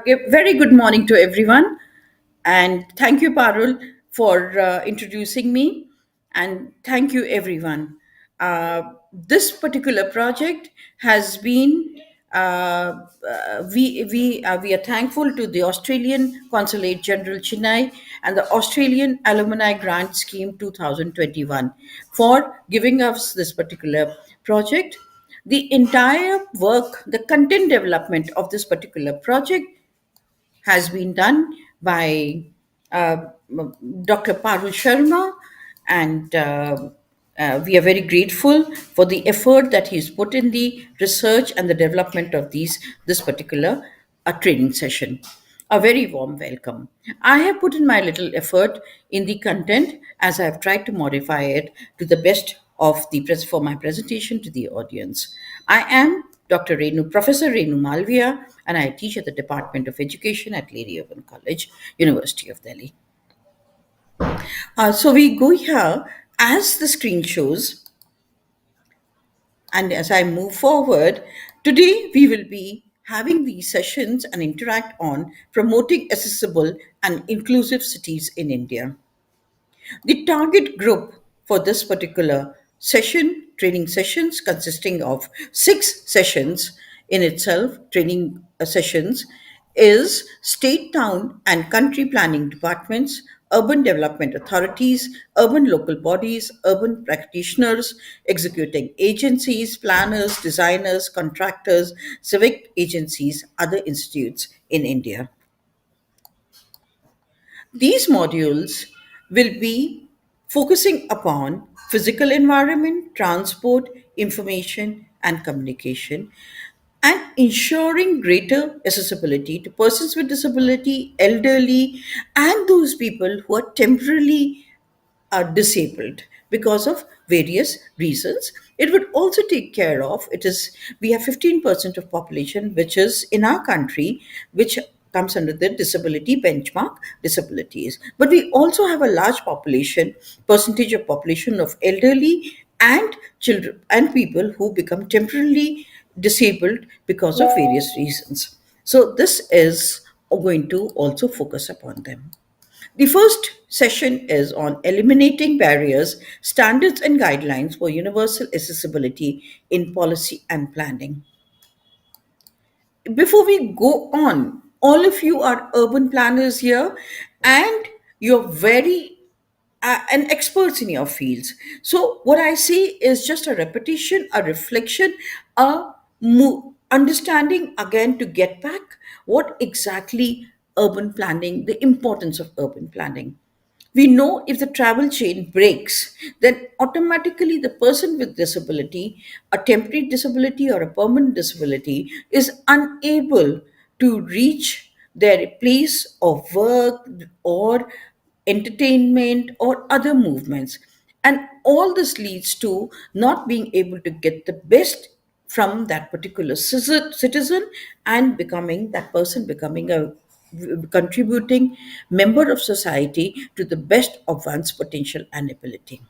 Very good morning to everyone. And thank you, Parul, for introducing me. And thank you, everyone. This particular project has been, we are thankful to the Australian Consulate General Chennai and the Australian Alumni Grant Scheme 2021 for giving us this particular project. The entire work, the content development of this particular project has been done by uh, Dr. Parul Sharma, and we are very grateful for the effort that he's put in the research and the development of this particular training session. A very warm welcome. I have put in my little effort in the content as I have tried to modify it to the best of for my presentation to the audience. I am Professor Renu Malviya, and I teach at the Department of Education at Lady Urban College, University of Delhi. So we go here as the screen shows, and as I move forward, today we will be having these sessions and interact on promoting accessible and inclusive cities in India. The target group for this particular session, training sessions, consisting of 6 sessions in itself, training sessions, is state, town, and country planning departments, urban development authorities, urban local bodies, urban practitioners, executing agencies, planners, designers, contractors, civic agencies, other institutes in India. These modules will be focusing upon physical environment, transport, information, and communication, and ensuring greater accessibility to persons with disability, elderly, and those people who are temporarily are disabled because of various reasons. It would also take care of, it is, we have 15% of population which is in our country, which comes under the disability benchmark disabilities, but we also have a large population, percentage of population of elderly and children and people who become temporarily disabled because of various reasons. So this is going to also focus upon them. The first session is on eliminating barriers, standards, and guidelines for universal accessibility in policy and planning. Before we go on, all of you are urban planners here and you're very and experts in your fields. So, what I see is just a repetition, a reflection, understanding again to get back what exactly urban planning, the importance of urban planning. We know if the travel chain breaks, then automatically the person with disability, a temporary disability or a permanent disability, is unable to reach their place of work or entertainment or other movements. And all this leads to not being able to get the best from that particular citizen and becoming that person becoming a contributing member of society to the best of one's potential and ability.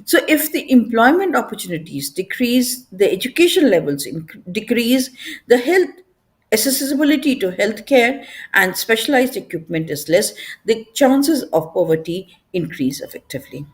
So, if the employment opportunities decrease, the education levels decrease, the health accessibility to healthcare and specialized equipment is less, the chances of poverty increase effectively.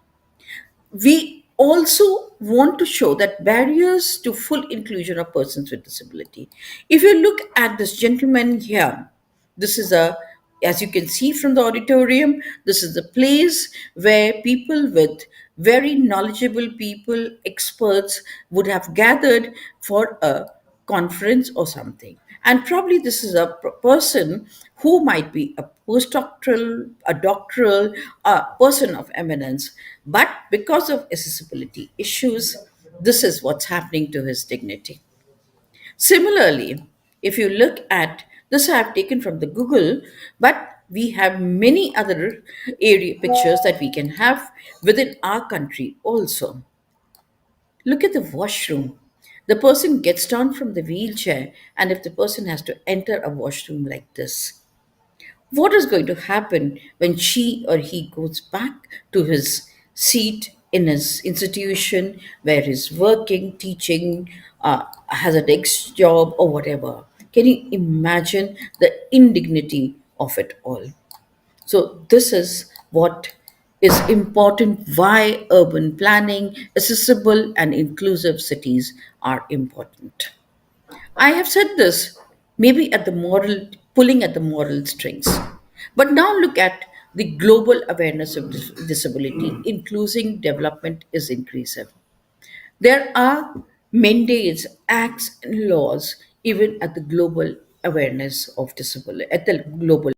We also want to show that barriers to full inclusion of persons with disability. If you look at this gentleman here, this is a, as you can see from the auditorium, this is a place where people with very knowledgeable people, experts would have gathered for a conference or something. And probably this is a person who might be a postdoctoral, a doctoral, a person of eminence. But because of accessibility issues, this is what's happening to his dignity. Similarly, if you look at this, I have taken from the Google, but we have many other area pictures that we can have within our country also. Look at the washroom. The person gets down from the wheelchair, and if the person has to enter a washroom like this, what is going to happen when she or he goes back to his seat in his institution where he's working, teaching, has a next job, or whatever. Can you imagine the indignity of it all? So, this is what is important, why urban planning, accessible, and inclusive cities are important. I have said this, maybe at the moral, pulling at the moral strings. But now look at the global awareness of disability. Inclusive development is increasing. There are mandates, acts, and laws even at the global awareness of disability, at the global